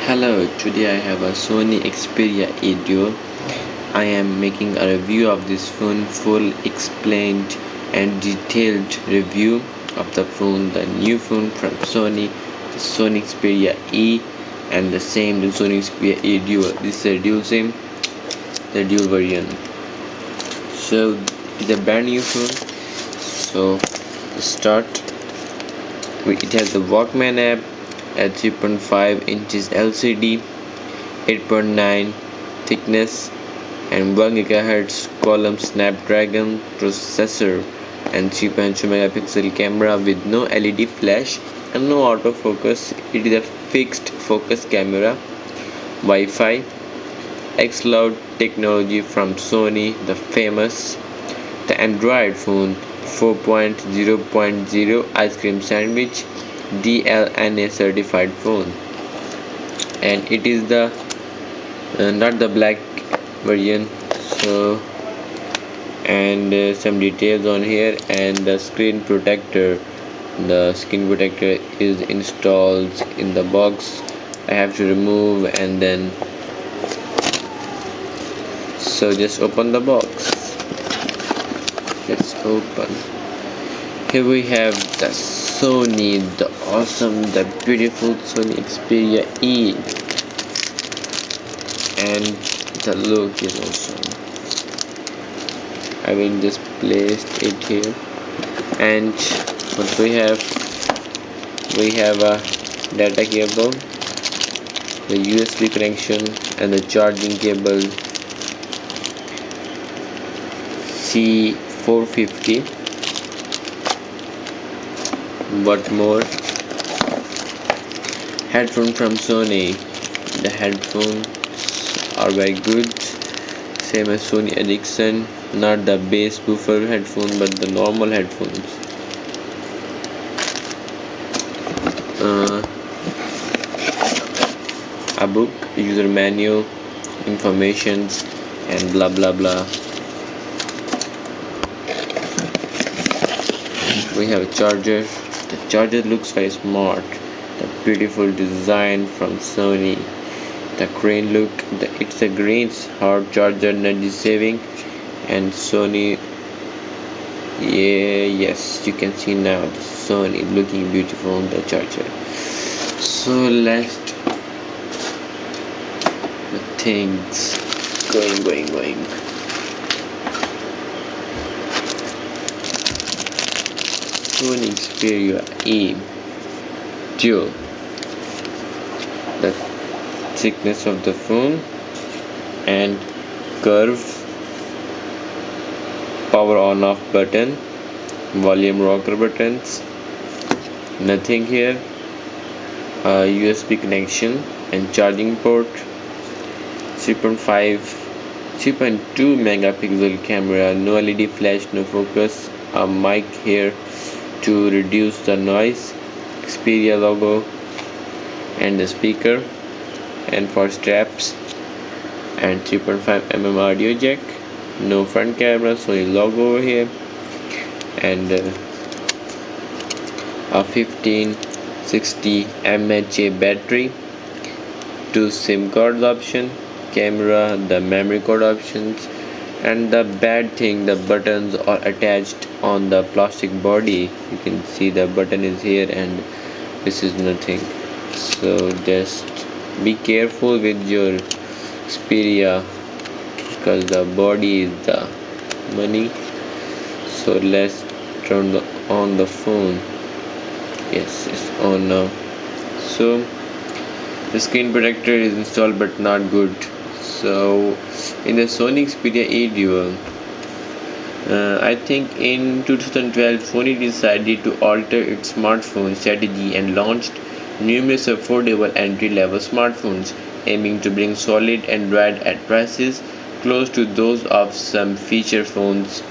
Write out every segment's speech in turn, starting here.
Hello, today I have a Sony Xperia E Dual. I am making a review of this phone, full explained and detailed review of the phone, the new phone from Sony, the Sony Xperia E, and the Sony Xperia E Dual. This is a dual SIM, the dual variant. So it's a brand new phone. So to start, it has the Walkman app, a 3.5 inches LCD, 8.9 thickness and 1 GHz Qualcomm Snapdragon processor, and 3.2 megapixel camera with no LED flash and no autofocus. It is a fixed focus camera. Wi-Fi, xCloud technology from Sony, the famous. The Android phone 4.0.0 ice cream sandwich, DLNA certified phone, and it is the not the black version. So and some details on here, and the screen protector is installed in the box. I have to remove, and then so just open the box. Let's open. Here we have the Sony, the awesome, the beautiful Sony Xperia E, and the look is awesome. I will just place it here. And what we have a data cable, the USB connection, and the charging cable C450. What more? Headphone from Sony. The headphones are very good, same as Sony Ericsson, not the bass woofer headphone but the normal headphones. A book, user manual, informations, and blah blah blah. We have a charger. The charger looks very smart. The beautiful design from Sony. The green look, it's a green hard charger, energy saving, and Sony. Yes, you can see now the Sony looking beautiful on the charger. So let's the things going. Sony Xperia E Dual. The thickness of the phone and curve, power on off button, volume rocker buttons, nothing here. USB connection and charging port, 3.2 megapixel camera, no LED flash, no focus, a mic here to reduce the noise, Xperia logo, and the speaker, and for straps, and 3.5 mm audio jack, no front camera, Sony logo over here, and a 1560 mAh battery, 2 SIM cards option, camera, the memory card options. And the bad thing, the buttons are attached on the plastic body. You can see the button is here and this is nothing. So just be careful with your Xperia because the body is the money. So let's turn on the phone. Yes, it's on now. So the screen protector is installed but not good. So in the Sony Xperia E Dual, I think in 2012 Sony decided to alter its smartphone strategy and launched numerous affordable entry-level smartphones aiming to bring solid Android at prices close to those of some feature phones,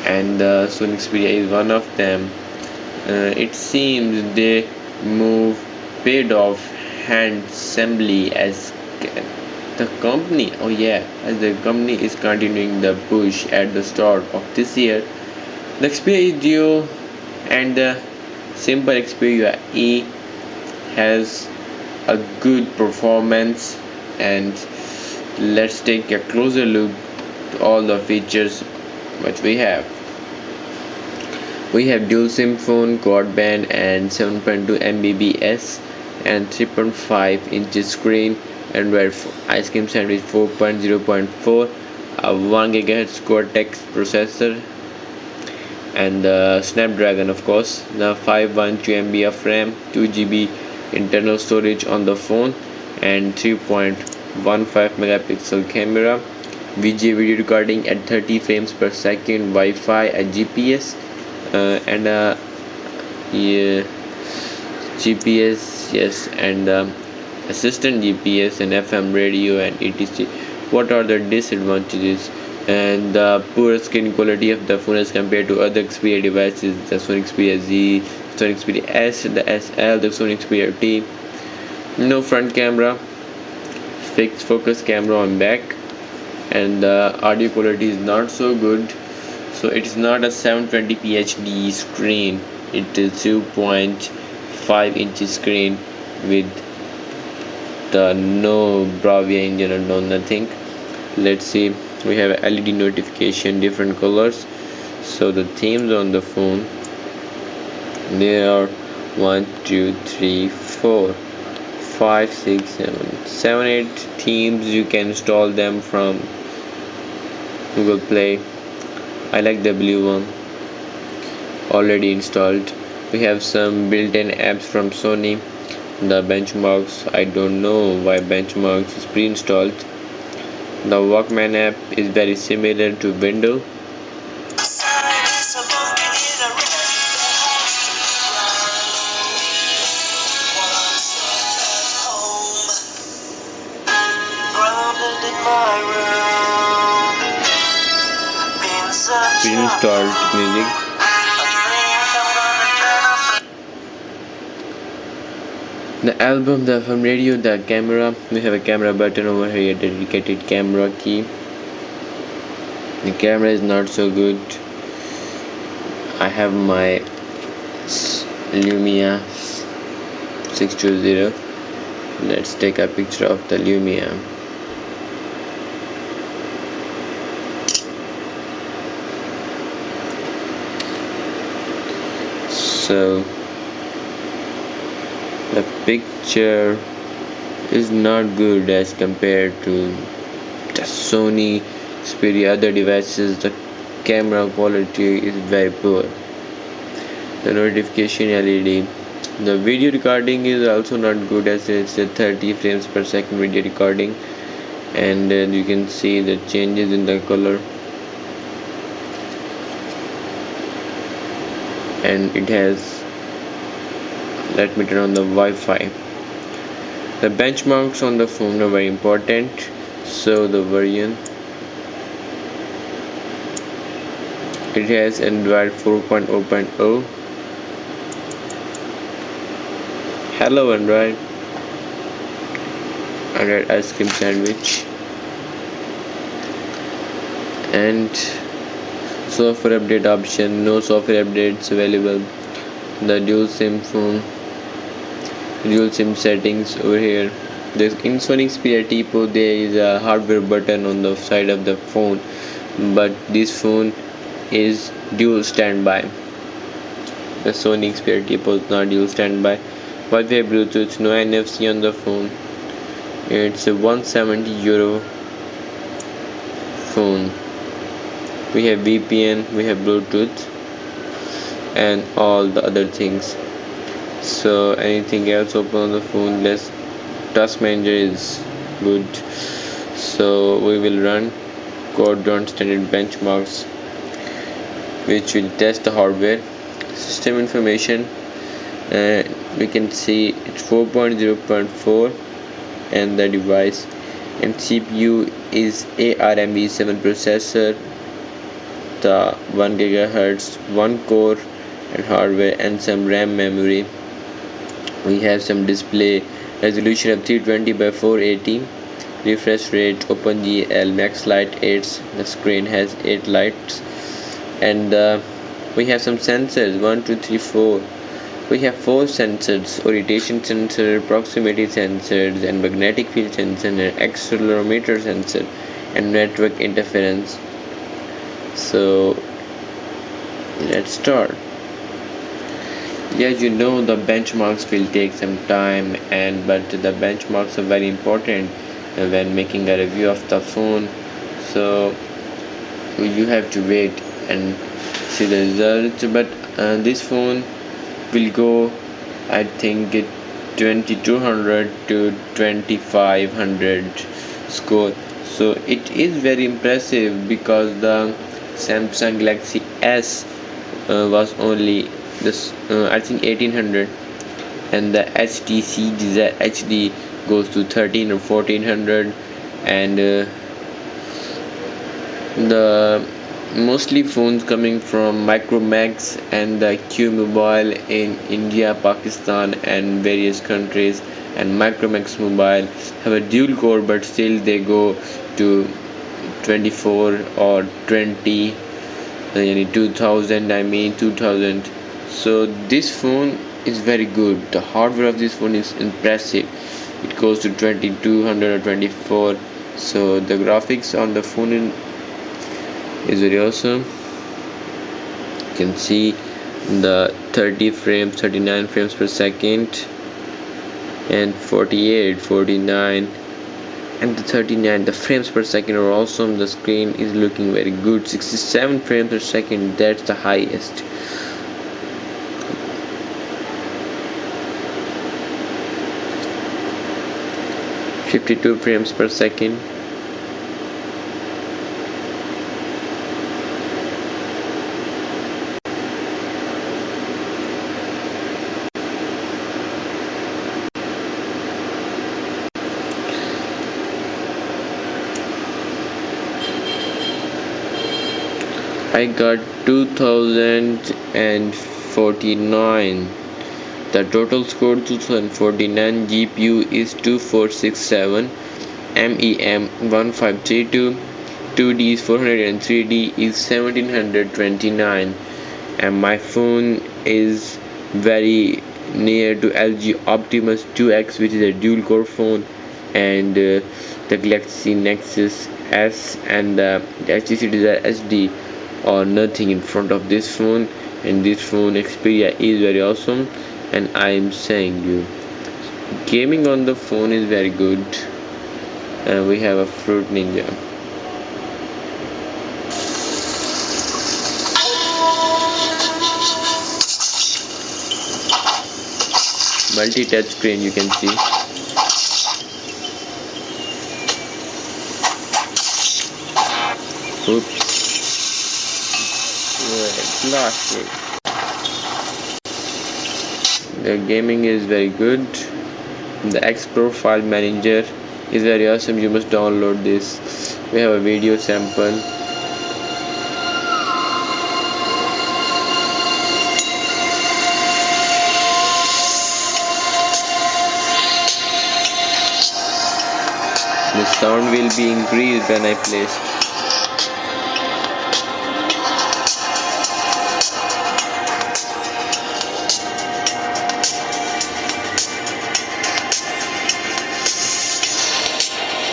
and the Sony Xperia is one of them. It seems they paid off handsomely as the company is continuing the push at the start of this year. The Xperia E Dual and the Simple Xperia E has a good performance, and let's take a closer look to all the features which we have. We have dual SIM phone, quad band and 7.2 Mbps and 3.5 inches screen, Android ice cream sandwich 4.0.4, a 1 GHz Cortex processor, and the Snapdragon, of course, the 512 MB of RAM, 2 GB internal storage on the phone, and 3.15 megapixel camera, VGA video recording at 30 frames per second, Wi-Fi, a GPS, and a GPS, yes, and assistant GPS and FM radio and etc. What are the disadvantages? And the poor screen quality of the phone as compared to other Xperia devices, the Sony Xperia Z, Sony Xperia S, the SL, the Sony Xperia T. No front camera, fixed focus camera on back, and the audio quality is not so good. So it is not a 720p HD screen, it is 2.5 inches screen with the no Bravia engine or no nothing. Let's see, we have LED notification, different colors. So the themes on the phone, there are 1 2 3 4 5 6 7 8 themes. You can install them from Google Play. I like the blue one, already installed. We have some built-in apps from Sony. The benchmarks, I don't know why benchmarks is pre-installed. The Walkman app is very similar to Windows. Pre-installed music. The album, the FM radio, the camera. We have a camera button over here, dedicated camera key. The camera is not so good. I have my Lumia 620. Let's take a picture of the Lumia. So the picture is not good as compared to the Sony Xperia other devices. The camera quality is very poor. The notification LED, the video recording is also not good, as it's a 30 frames per second video recording, and you can see the changes in the color, and it has, let me turn on the Wi-Fi. The benchmarks on the phone are very important. So the version, it has Android 4.0.0. Hello Android ice cream sandwich, and software update option, no software updates available. The dual SIM phone, dual SIM settings over here. In Sony Xperia T Pro there is a hardware button on the side of the phone, but this phone is dual standby. The Sony Xperia T Pro is not dual standby. Wi-Fi, Bluetooth, no NFC on the phone. It's a €170 phone. We have VPN, we have Bluetooth, and all the other things. So anything else open on the phone, less task manager is good. So we will run code standard benchmarks, which will test the hardware. System information, we can see it's 4.0.4 and the device, and CPU is ARM7 processor, the 1 GHz, 1 core and hardware, and some RAM memory. We have some display resolution of 320 by 480, refresh rate OpenGL max light 8, the screen has 8 lights, and we have some sensors 1 2 3 4 We have four sensors: orientation sensor, proximity sensors, and magnetic field sensor, and accelerometer sensor, and network interference. So let's start. Yes, the benchmarks will take some time, but the benchmarks are very important when making a review of the phone. So you have to wait and see the results. But this phone will go, I think, 2200 to 2500 score. So it is very impressive because the Samsung Galaxy S was only this I think 1800, and the HTC Desire HD goes to 13 or 1400, and the mostly phones coming from Micromax and the Q Mobile in India, Pakistan, and various countries, and Micromax Mobile have a dual core, but still they go to 24 or 20, 2000, 2000. So this phone is very good. The hardware of this phone is impressive. It goes to 2200 or 24. So the graphics on the phone is very awesome. You can see the 30 frames, 39 frames per second, and 48, 49, and the 39. The frames per second are awesome. The screen is looking very good. 67 frames per second, that's the highest. .52 frames per second. I got 2049. The total score 2049. GPU is 2467, MEM 1532, 2D is 400, and 3D is 1729. And my phone is very near to LG Optimus 2X, which is a dual core phone, and the Galaxy Nexus S and the HTC Desire HD or nothing in front of this phone. And this phone Xperia is very awesome, and I am saying you, gaming on the phone is very good. And we have a Fruit Ninja. Multi-touch screen, you can see. Oops. Plastic. The gaming is very good. The X Profile Manager is very awesome. You must download this. We have a video sample. The sound will be increased when I place.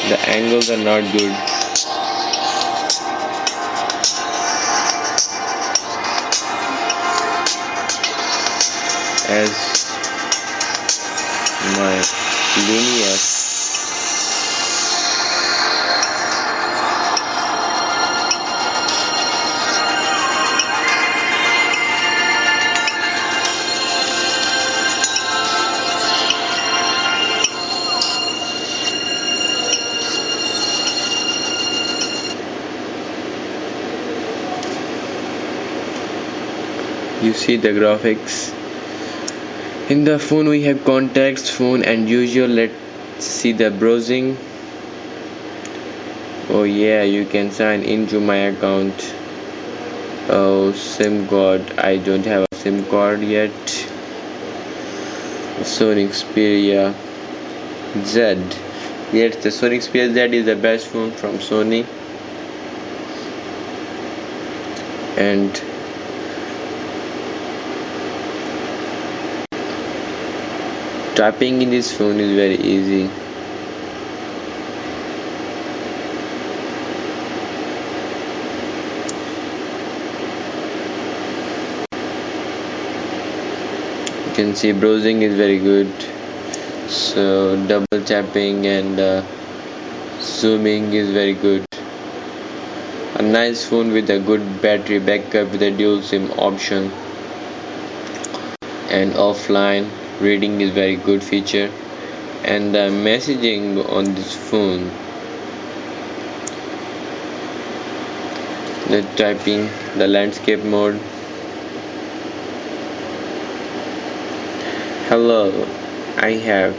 The angles are not good. As my linear. You see the graphics. In the phone we have contacts, phone, and usual. Let's see the browsing. Oh yeah, you can sign into my account. Oh, SIM card. I don't have a SIM card yet. Sony Xperia Z. Yes, the Sony Xperia Z is the best phone from Sony. And Typing in this phone is very easy. You can see browsing is very good. So double tapping and zooming is very good. A nice phone with a good battery backup with a dual SIM option, and offline reading is very good feature, and the messaging on this phone, the typing, the landscape mode. Hello, I have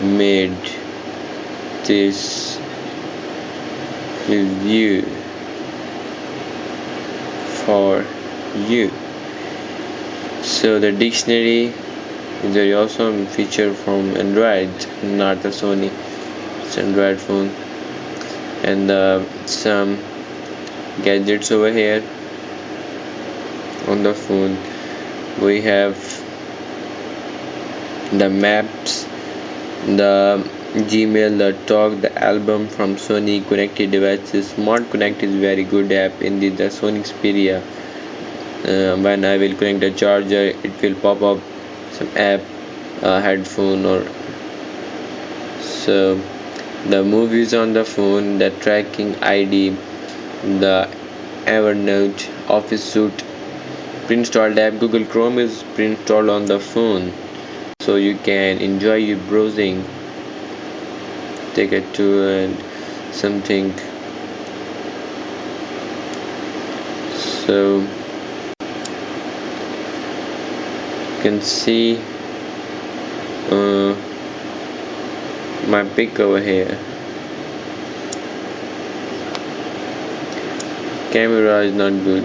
made this review for you. So the dictionary is very awesome feature from Android, not the Sony. It's Android phone, and some gadgets over here on the phone. We have the maps, the Gmail, the talk, the album from Sony connected devices. Smart Connect is very good app in the Sony Xperia. When I will connect the charger, it will pop up some app, headphone, or so. The movies on the phone, the tracking ID, the Evernote, Office Suite, pre-installed app. Google Chrome is pre-installed on the phone, so you can enjoy your browsing, take a tour and something. So you can see my pic over here. Camera is not good,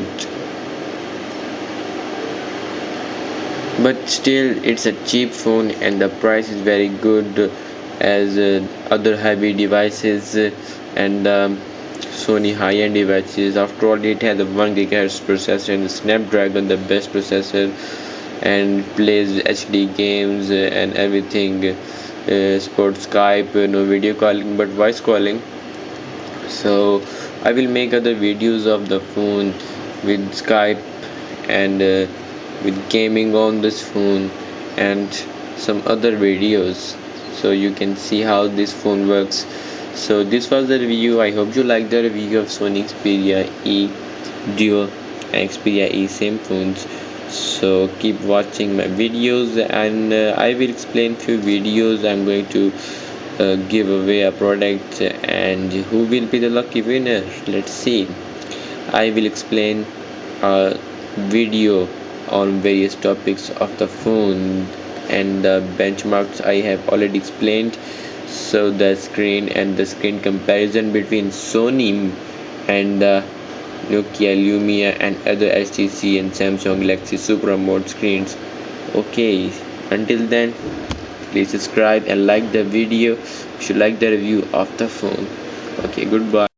but still it's a cheap phone and the price is very good as other heavy devices and Sony high-end devices. After all, it has a 1 GHz processor and the Snapdragon, the best processor, and plays HD games and everything. Sports Skype, no video calling but voice calling. So I will make other videos of the phone with Skype and with gaming on this phone and some other videos, so you can see how this phone works. So this was the review. I hope you like the review of Sony Xperia E Dual and Xperia E same phones. So keep watching my videos, and I will explain few videos. I'm going to give away a product, and who will be the lucky winner? Let's see. I will explain a video on various topics of the phone, and the benchmarks I have already explained. So the screen and the screen comparison between Sony and Nokia Lumia and other HTC and Samsung Galaxy Super AMOLED screens. Okay, until then, please subscribe and like the video if you like the review of the phone. Okay, goodbye.